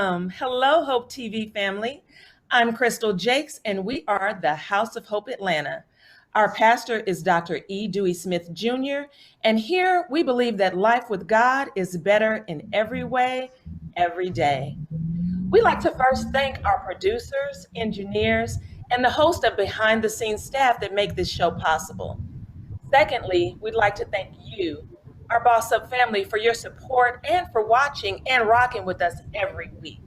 Welcome. Hello, Hope TV family. I'm Crystal Jakes, and we are the House of Hope Atlanta. Our pastor is Dr. E. Dewey Smith Jr., and here we believe that life with God is better in every way, every day. We like to first thank our producers, engineers, and the host of behind the scenes staff that make this show possible. Secondly, we'd like to thank you, our Boss Up family, for your support and for watching and rocking with us every week.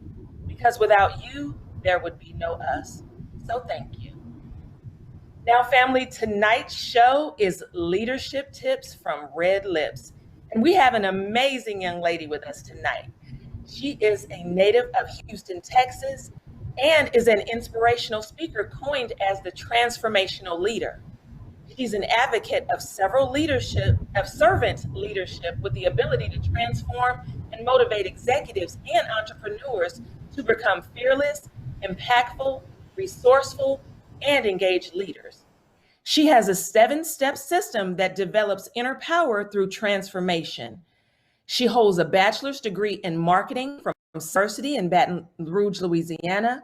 Because without you, there would be no us. So thank you. Now, family, tonight's show is Leadership Tips from Red Lips. And we have an amazing young lady with us tonight. She is a native of Houston, Texas, and is an inspirational speaker coined as the transformational leader. She's an advocate of servant leadership with the ability to transform and motivate executives and entrepreneurs to become fearless, impactful, resourceful, and engaged leaders. She has a 7-step system that develops inner power through transformation. She holds a bachelor's degree in marketing from University in Baton Rouge, Louisiana,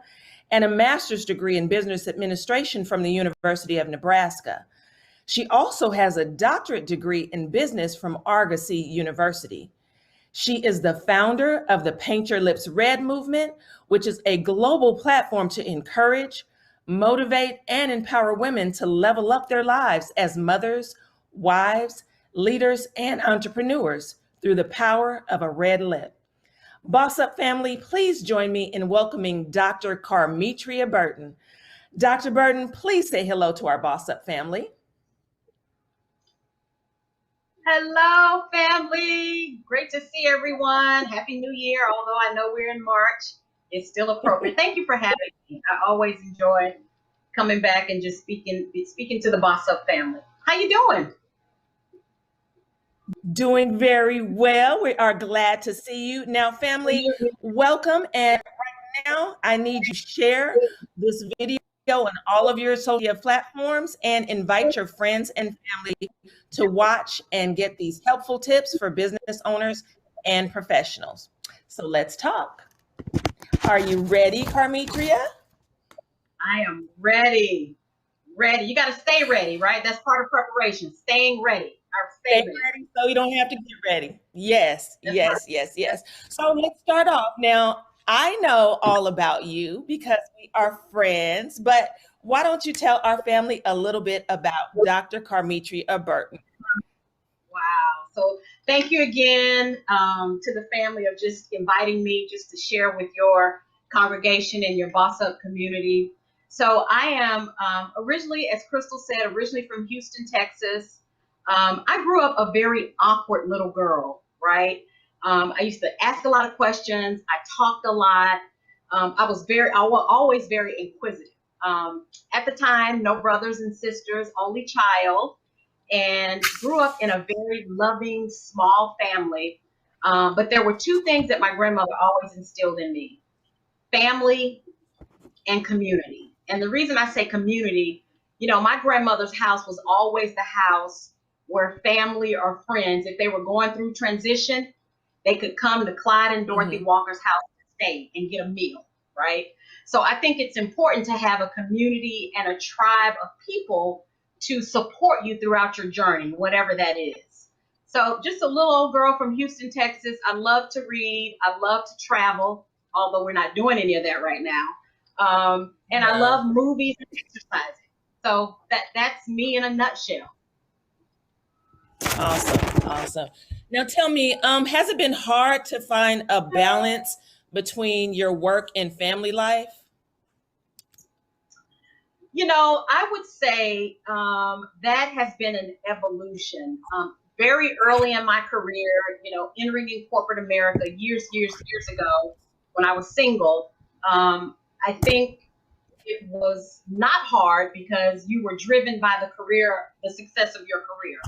and a master's degree in business administration from the University of Nebraska. She also has a doctorate degree in business from Argosy University. She is the founder of the Paint Your Lips Red movement, which is a global platform to encourage, motivate, and empower women to level up their lives as mothers, wives, leaders, and entrepreneurs through the power of a red lip. Boss Up family, please join me in welcoming Dr. Carmetria Burton. Dr. Burton, please say hello to our Boss Up family. Hello, family. Great to see everyone. Happy New Year. Although I know we're in March, it's still appropriate. Thank you for having me. I always enjoy coming back and just speaking to the Boss Up family. How you doing? Doing very well. We are glad to see you. Now, family, welcome. And right now, I need you to share this video on all of your social media platforms and invite your friends and family to watch and get these helpful tips for business owners and professionals. So let's talk. Are you ready, Carmetria? I am ready. Ready. You got to stay ready, right? That's part of preparation. Staying ready. Stay ready so you don't have to get ready. Yes, yes. So let's start off. Now, I know all about you because we are friends, but why don't you tell our family a little bit about Dr. Carmetria Burton? Wow. So thank you again to the family of just inviting me just to share with your congregation and your Boss Up community. So I am originally, as Crystal said, originally from Houston, Texas. I grew up a very awkward little girl, right? I used to ask a lot of questions. I talked a lot. I was always very inquisitive. At the time, no brothers and sisters, only child, and grew up in a very loving, small family. But there were two things that my grandmother always instilled in me: family and community. And the reason I say community, my grandmother's house was always the house where family or friends, if they were going through transition, they could come to Clyde and Dorothy Walker's house to stay and get a meal, right? So I think it's important to have a community and a tribe of people to support you throughout your journey, whatever that is. So just a little old girl from Houston, Texas. I love to read. I love to travel, although we're not doing any of that right now. And I love movies and exercising. So that's me in a nutshell. Awesome. Now tell me, has it been hard to find a balance between your work and family life? I would say that has been an evolution. Very early in my career, entering in corporate America years ago when I was single, I think it was not hard because you were driven by the success of your career.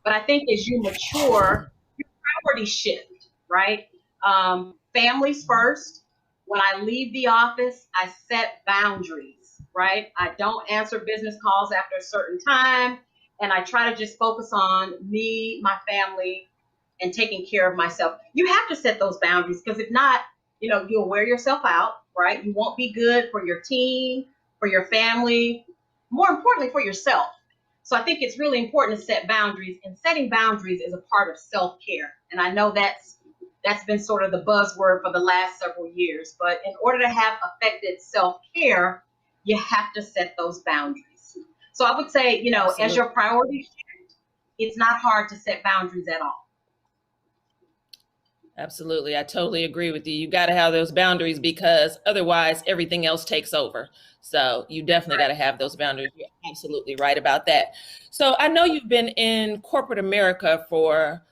But I think as you mature, your priorities shift, right? Families first. When I leave the office, I set boundaries, right? I don't answer business calls after a certain time. And I try to just focus on me, my family, and taking care of myself. You have to set those boundaries because if not, you'll wear yourself out, right? You won't be good for your team, for your family, more importantly, for yourself. So I think it's really important to set boundaries, and setting boundaries is a part of self-care. And I know that's been sort of the buzzword for the last several years, but in order to have effective self-care, you have to set those boundaries. So I would say, as Absolutely. your priorities shift, it's not hard to set boundaries at all. Absolutely. I totally agree with you. You got to have those boundaries because otherwise everything else takes over. So you definitely got to have those boundaries. You're absolutely right about that. So I know you've been in corporate America for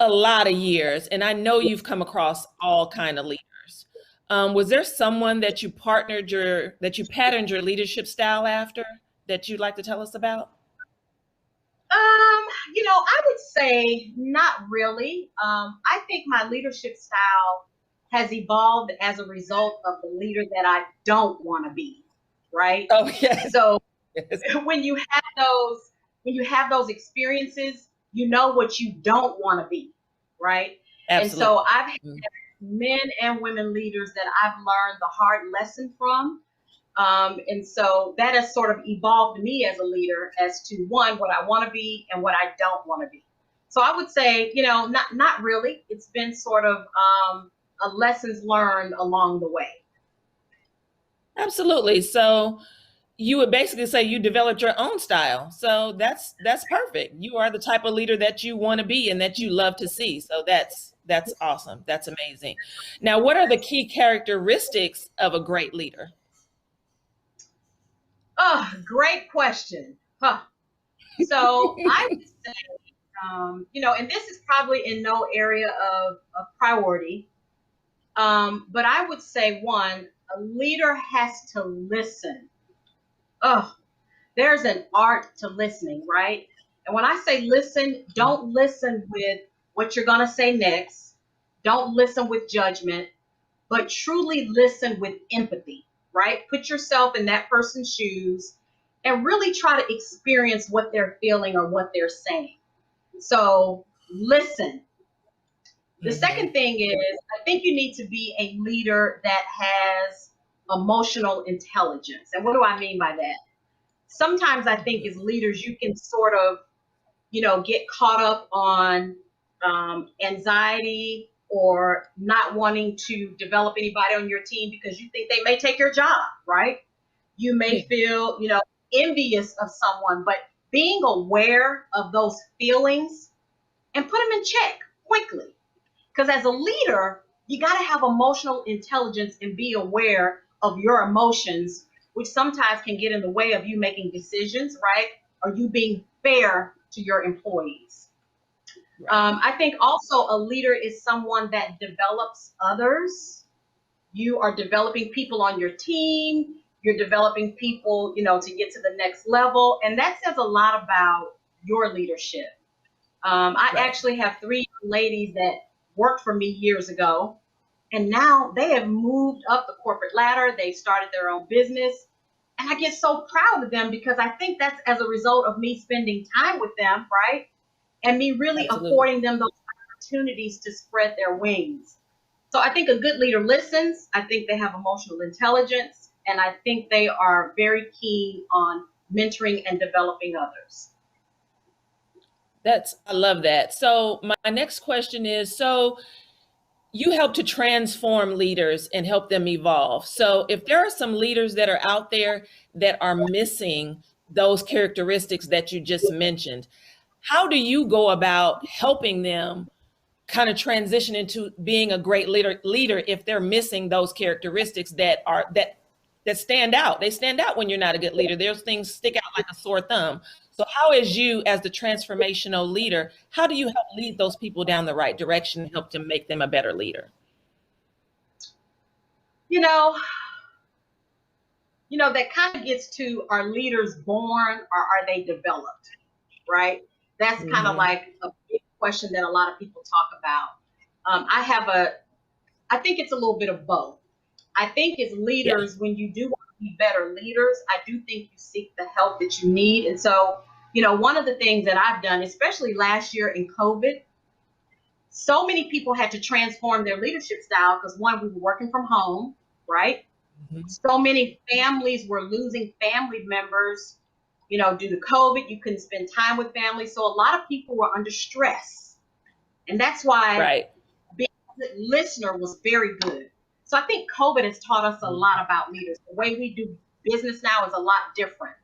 a lot of years, and I know you've come across all kind of leaders. Was there someone that you patterned your leadership style after that you'd like to tell us about? I would say not really. I think my leadership style has evolved as a result of the leader that I don't want to be, right? Oh, yes. So Yes. when you have those experiences, you know what you don't want to be, right? And Absolutely. so I've had Mm. men and women leaders that I've learned the hard lesson from. And so that has sort of evolved me as a leader as to one, what I want to be and what I don't want to be. So I would say, not really. It's been sort of a lessons learned along the way. Absolutely. So you would basically say you developed your own style. So that's perfect. You are the type of leader that you want to be and that you love to see. So that's awesome. That's amazing. Now, what are the key characteristics of a great leader? Oh, great question. Huh. So I would say, and this is probably in no area of priority, but I would say one, a leader has to listen. Oh, there's an art to listening, right? And when I say listen, don't listen with what you're going to say next. Don't listen with judgment, but truly listen with empathy, right? Put yourself in that person's shoes and really try to experience what they're feeling or what they're saying. So listen. The Mm-hmm. second thing is, I think you need to be a leader that has emotional intelligence. And what do I mean by that? Sometimes I think as leaders, you can sort of, get caught up on anxiety or not wanting to develop anybody on your team because you think they may take your job, right? You may Yeah, feel, envious of someone, but being aware of those feelings and put them in check quickly. Because as a leader, you got to have emotional intelligence and be aware of your emotions, which sometimes can get in the way of you making decisions, right? Or you being fair to your employees. right. I think also a leader is someone that develops others. You are developing people on your team. You're developing people, to get to the next level. And that says a lot about your leadership. I Right. actually have three ladies that worked for me years ago, and now they have moved up the corporate ladder. They've started their own business. And I get so proud of them because I think that's as a result of me spending time with them, right? And me really Absolutely. affording them those opportunities to spread their wings. So I think a good leader listens. I think they have emotional intelligence. And I think they are very keen on mentoring and developing others. I love that. So my next question is, so you help to transform leaders and help them evolve. So if there are some leaders that are out there that are missing those characteristics that you just mentioned, how do you go about helping them kind of transition into being a great leader if they're missing those characteristics that stand out? They stand out when you're not a good leader. Those things stick out like a sore thumb. So how is you as the transformational leader, how do you help lead those people down the right direction and help to make them a better leader? You know, that kind of gets to, are leaders born or are they developed, right? That's kind of Hmm. like a big question that a lot of people talk about. I think it's a little bit of both. I think as Yeah. leaders, when you do want to be better leaders, I do think you seek the help that you need. And so, one of the things that I've done, especially last year in COVID, So many people had to transform their leadership style because one, we were working from home, right? Mhm. So many families were losing family members, due to COVID. You couldn't spend time with family. So a lot of people were under stress. And that's why Right. being a good listener was very good. So I think COVID has taught us a lot about leaders. The way we do business now is a lot different.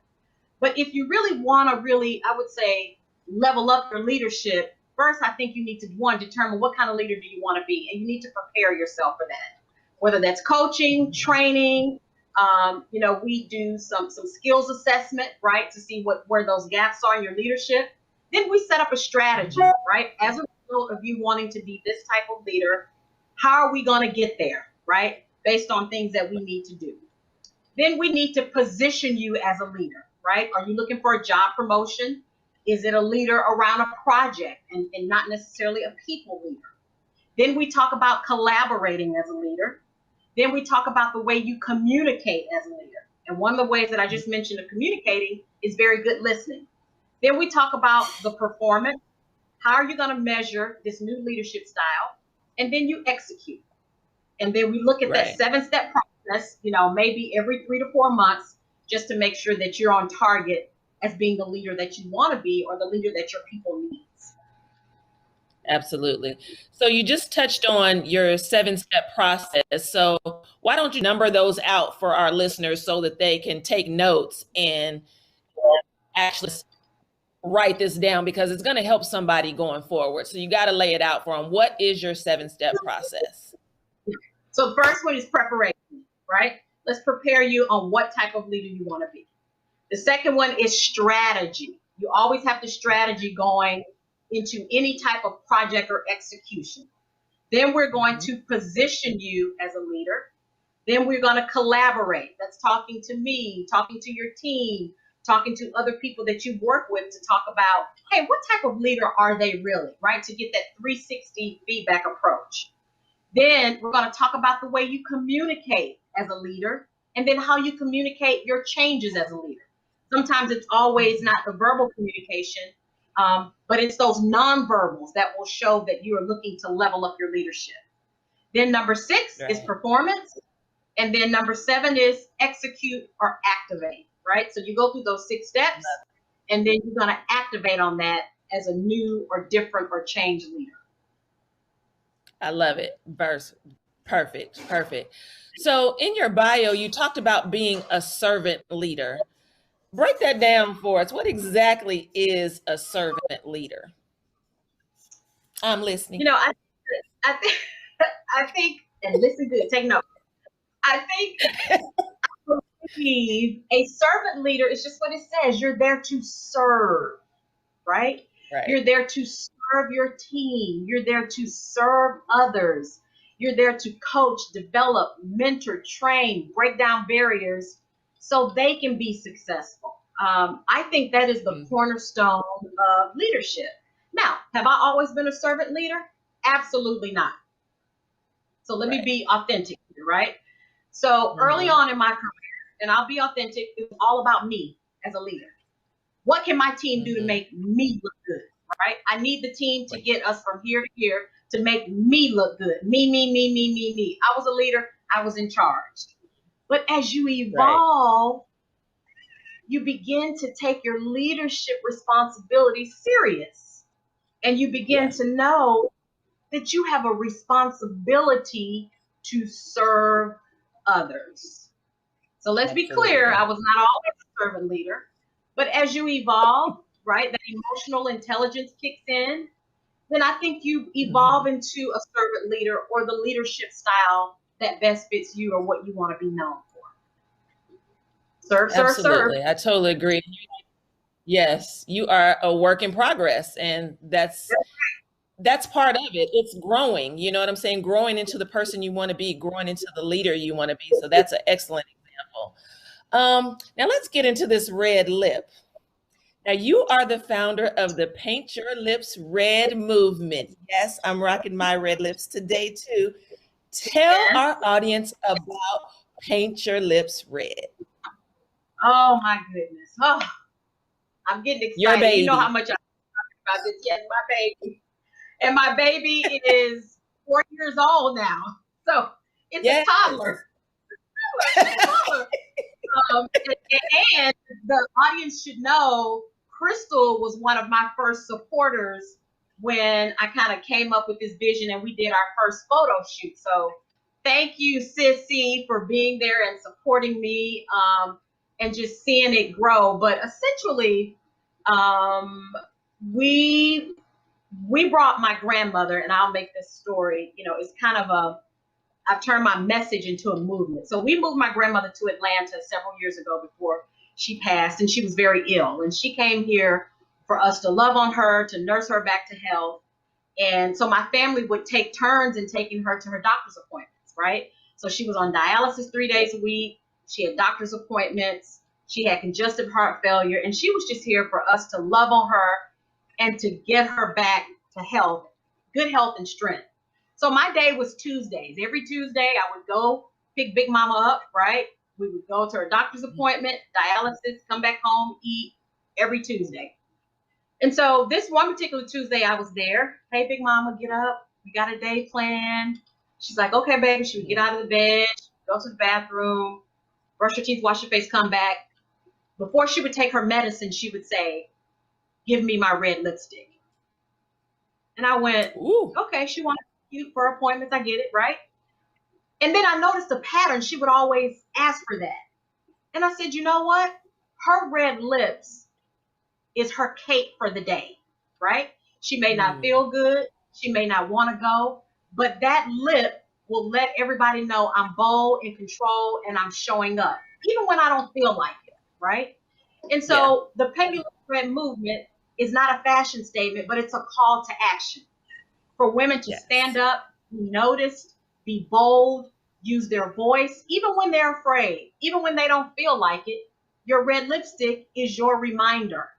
But if you really want to I would say, level up your leadership, first, I think you need to, one, determine what kind of leader do you want to be, and you need to prepare yourself for that. Whether that's coaching, training, we do some skills assessment, right, to see where those gaps are in your leadership. Then we set up a strategy, right, as a result of you wanting to be this type of leader. How are we going to get there, right, based on things that we need to do? Then we need to position you as a leader, right? Are you looking for a job promotion? Is it a leader around a project and not necessarily a people leader? Then we talk about collaborating as a leader. Then we talk about the way you communicate as a leader. And one of the ways that I just mentioned of communicating is very good listening. Then we talk about the performance. How are you going to measure this new leadership style? And then you execute. And then we look at that Right. 7-step process, maybe every 3 to 4 months, just to make sure that you're on target as being the leader that you want to be or the leader that your people need. Absolutely. So you just touched on your 7-step process. So why don't you number those out for our listeners so that they can take notes and actually write this down, because it's going to help somebody going forward. So you got to lay it out for them. What is your 7-step process? So first one is preparation, right? Let's prepare you on what type of leader you want to be. The second one is strategy. You always have the strategy going into any type of project or execution. Then we're going to position you as a leader. Then we're going to collaborate. That's talking to me, talking to your team, talking to other people that you work with to talk about, hey, what type of leader are they really, right? To get that 360 feedback approach. Then we're going to talk about the way you communicate as a leader, and then how you communicate your changes as a leader. Sometimes it's always not the verbal communication, but it's those nonverbals that will show that you are looking to level up your leadership. Then number 6 is performance. And then number 7 is execute or activate, right? So you go through those 6 steps, and then you're going to activate on that as a new or different or changed leader. I love it. Perfect. So in your bio, you talked about being a servant leader. Break that down for us. What exactly is a servant leader? I'm listening. I think, I think, and listen good, take note. I believe a servant leader is just what it says. You're there to serve, right? You're there to serve your team. You're there to serve others. You're there to coach, develop, mentor, train, break down barriers so they can be successful. I think that is the cornerstone of leadership. Now, have I always been a servant leader? Absolutely not. So let me be authentic here, right? So early on in my career, and I'll be authentic, it was all about me as a leader. What can my team do to make me look good, right? I need the team to get us from here to here to make me look good. Me. I was a leader. I was in charge. But as you evolve, you begin to take your leadership responsibility serious. And you begin to know that you have a responsibility to serve others. So let's be clear, I was not always a servant leader, but as you evolve, right, that emotional intelligence kicks in, then I think you evolve into a servant leader or the leadership style that best fits you or what you want to be known for. Serve. I totally agree. Yes, you are a work in progress, and that's part of it. It's growing. You know what I'm saying? Growing into the person you want to be, growing into the leader you want to be. So that's an excellent example. Now let's get into this red lip. Now you are the founder of the Paint Your Lips Red movement. Yes, I'm rocking my red lips today too. Tell our audience about Paint Your Lips Red. Oh my goodness. Oh, I'm getting excited. Your baby. You know how much I talk about this. Yes, my baby. And my baby is 4 years old now. So it's a Yes. toddler. It's a toddler. And the audience should know Crystal was one of my first supporters when I kind of came up with this vision and we did our first photo shoot. So thank you, Sissy, for being there and supporting me, and just seeing it grow. But essentially, we brought my grandmother, and I'll make this story, it's kind of I've turned my message into a movement. So we moved my grandmother to Atlanta several years ago before she passed, and she was very ill. And she came here for us to love on her, to nurse her back to health. And so my family would take turns in taking her to her doctor's appointments, right? So she was on dialysis 3 days a week. She had doctor's appointments. She had congestive heart failure. And she was just here for us to love on her and to get her back to health, good health and strength. So my day was Tuesdays. Every Tuesday, I would go pick Big Mama up, right? We would go to her doctor's appointment, dialysis, come back home, eat every Tuesday. And so this one particular Tuesday, I was there. Hey, Big Mama, get up. We got a day planned. She's like, okay, baby. She would get out of the bed, go to the bathroom, brush her teeth, wash her face, come back. Before she would take her medicine, she would say, give me my red lipstick. And I went, ooh, okay, she wanted you for appointments. I get it, right? And then I noticed a pattern. She would always ask for that. And I said, you know what? Her red lips is her cape for the day, right? She may not feel good. She may not want to go, but that lip will let everybody know I'm bold, in control, and I'm showing up, even when I don't feel like it, right? And so the Paint Your Lips Red movement is not a fashion statement, but it's a call to action for women to stand up, be noticed, be bold, use their voice, even when they're afraid, even when they don't feel like it. Your red lipstick is your reminder.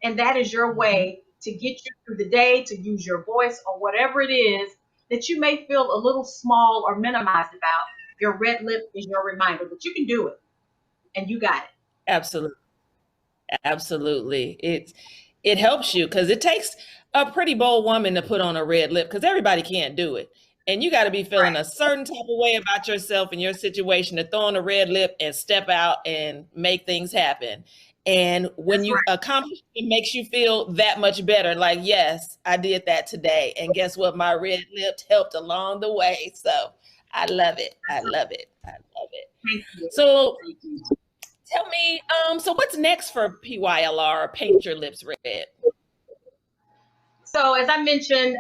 And that is your way to get you through the day, to use your voice or whatever it is that you may feel a little small or minimized about. Your red lip is your reminder, but you can do it, and you got it. Absolutely. Absolutely. It helps you because it takes a pretty bold woman to put on a red lip because everybody can't do it. And you got to be feeling a certain type of way about yourself and your situation to throw on a red lip and step out and make things happen. And when you accomplish it, makes you feel that much better. Like, yes, I did that today. And guess what? My red lips helped along the way. So I love it. I love it. I love it. Thank you. So Thank you. tell me, so what's next for PYLR, Paint Your Lips Red? So as I mentioned,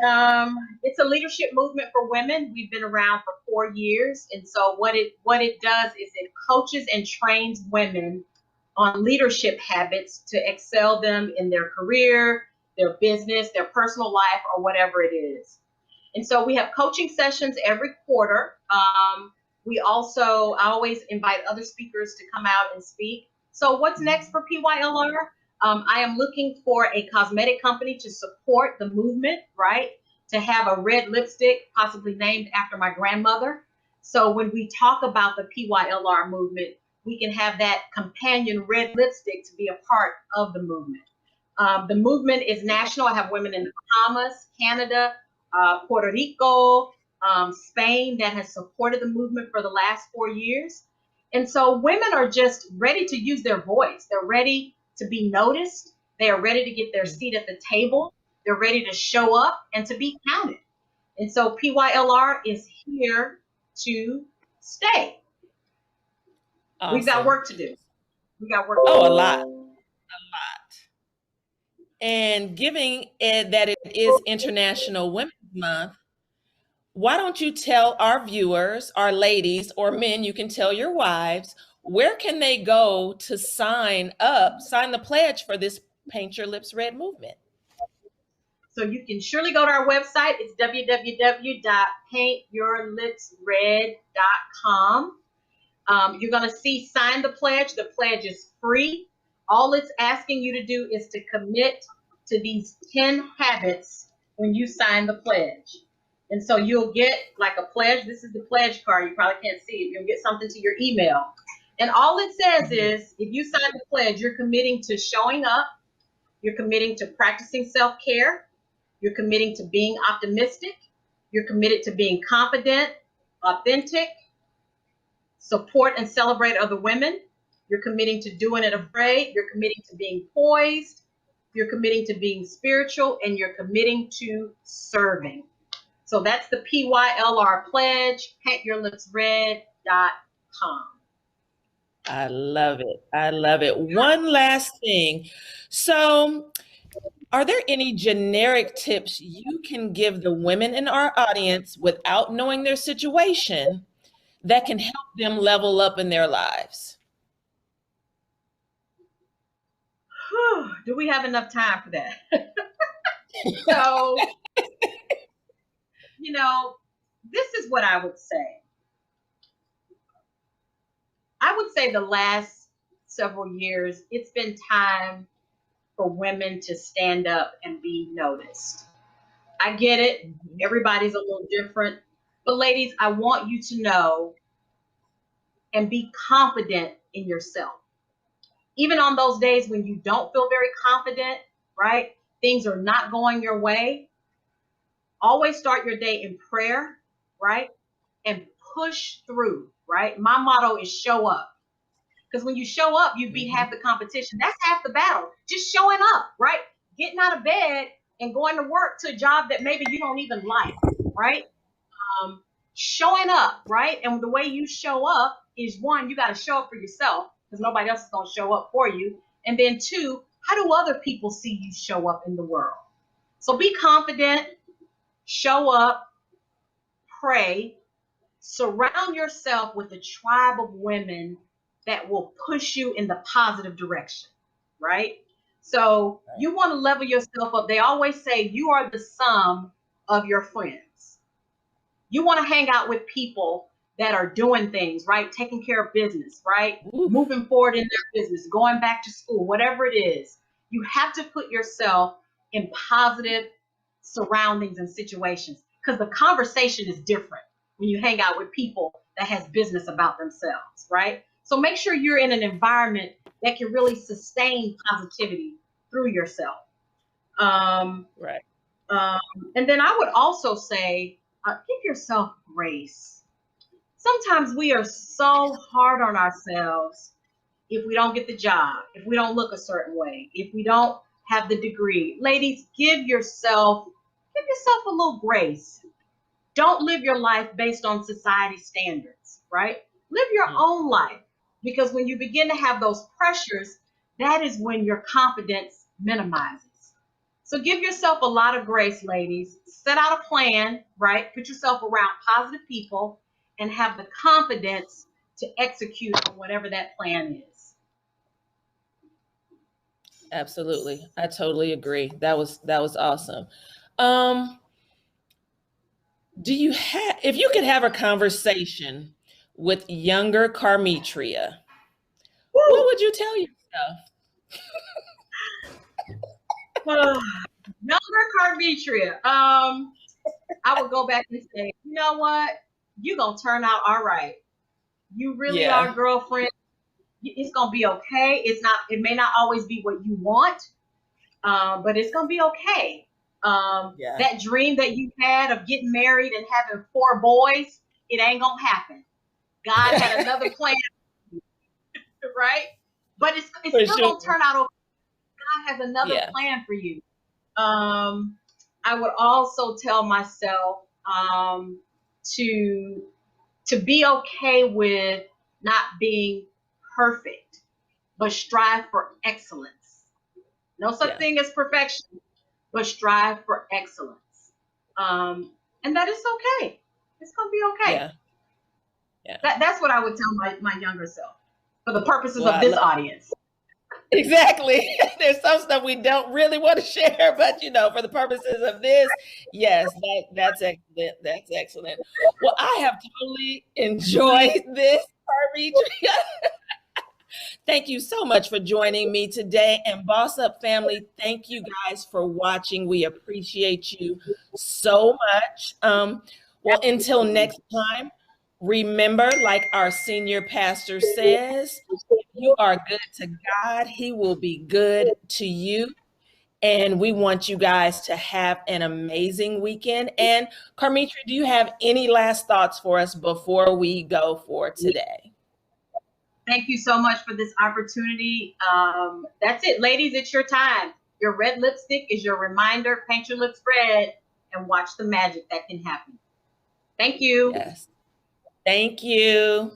it's a leadership movement for women. We've been around for 4 years. And so what it does is it coaches and trains women on leadership habits to excel them in their career, their business, their personal life, or whatever it is. And so we have coaching sessions every quarter. I always invite other speakers to come out and speak. So what's next for PYLR? I am looking for a cosmetic company to support the movement, right? To have a red lipstick, possibly named after my grandmother. So when we talk about the PYLR movement, we can have that companion red lipstick to be a part of the movement. The movement is national. I have women in the Bahamas, Canada, Puerto Rico, Spain that has supported the movement for the last 4 years. And so women are just ready to use their voice. They're ready to be noticed. They are ready to get their seat at the table. They're ready to show up and to be counted. And so PYLR is here to stay. Awesome. We've got work to do. We got work to do. A lot. A lot. And given that it is International Women's Month, why don't you tell our viewers, our ladies or men, you can tell your wives, where can they go to sign the pledge for this Paint Your Lips Red movement? So you can surely go to our website. It's www.paintyourlipsred.com. You're going to see sign the pledge. The pledge is free. All it's asking you to do is to commit to these 10 habits when you sign the pledge. And so you'll get like a pledge. This is the pledge card. You probably can't see it. You'll get something to your email. And all it says is, if you sign the pledge, you're committing to showing up. You're committing to practicing self-care. You're committing to being optimistic. You're committed to being confident, authentic, support and celebrate other women. You're committing to doing it afraid. You're committing to being poised. You're committing to being spiritual, and you're committing to serving. So that's the PYLR pledge, paintyourlipsred.com. I love it. I love it. One last thing. So, are there any generic tips you can give the women in our audience without knowing their situation that can help them level up in their lives? Whew, do we have enough time for that? So, this is what I would say. I would say the last several years, it's been time for women to stand up and be noticed. I get it. Everybody's a little different. But ladies, I want you to know and be confident in yourself. Even on those days when you don't feel very confident, right? Things are not going your way. Always start your day in prayer, right? And push through, right? My motto is show up. Because when you show up, you beat half the competition. That's half the battle. Just showing up, right? Getting out of bed and going to work to a job that maybe you don't even like, right? Showing up, right? And the way you show up is, one, you got to show up for yourself because nobody else is going to show up for you. And then two, how do other people see you show up in the world? So be confident, show up, pray, surround yourself with a tribe of women that will push you in the positive direction, right? So you want to level yourself up. They always say you are the sum of your friends. You want to hang out with people that are doing things, right? Taking care of business, right? Ooh. Moving forward in their business, going back to school, whatever it is. You have to put yourself in positive surroundings and situations because the conversation is different when you hang out with people that has business about themselves, right? So make sure you're in an environment that can really sustain positivity through yourself. Right. And then I would also say, give yourself grace. Sometimes we are so hard on ourselves if we don't get the job, if we don't look a certain way, if we don't have the degree. Ladies, give yourself a little grace. Don't live your life based on society standards, right? Live your own life. Because when you begin to have those pressures, that is when your confidence minimizes. So give yourself a lot of grace, ladies. Set out a plan, right? Put yourself around positive people and have the confidence to execute on whatever that plan is. Absolutely. I totally agree. That was awesome. If you could have a conversation with younger Carmetria, what would you tell yourself? Younger Carmetria. I would go back and say, you know what? You're going to turn out all right. You really are, girlfriend. It's going to be okay. It may not always be what you want, but it's going to be okay. That dream that you had of getting married and having 4 boys, it ain't going to happen. God had another plan, right? But it's still going to turn out okay. God has another plan for you. I would also tell myself to be okay with not being perfect, but strive for excellence. No such thing as perfection, but strive for excellence. And that is okay. It's going to be okay. Yeah. That's what I would tell my younger self for the purposes of this audience. Exactly. There's some stuff we don't really want to share, but for the purposes of this, yes, that's excellent. That's excellent. Well, I have totally enjoyed this, Carmetria. Thank you so much for joining me today. And Boss Up family, thank you guys for watching. We appreciate you so much. Well, until next time, remember, like our senior pastor says, if you are good to God, He will be good to you. And we want you guys to have an amazing weekend. And Carmitra, do you have any last thoughts for us before we go for today? Thank you so much for this opportunity. That's it, ladies, it's your time. Your red lipstick is your reminder. Paint your lips red and watch the magic that can happen. Thank you. Yes. Thank you.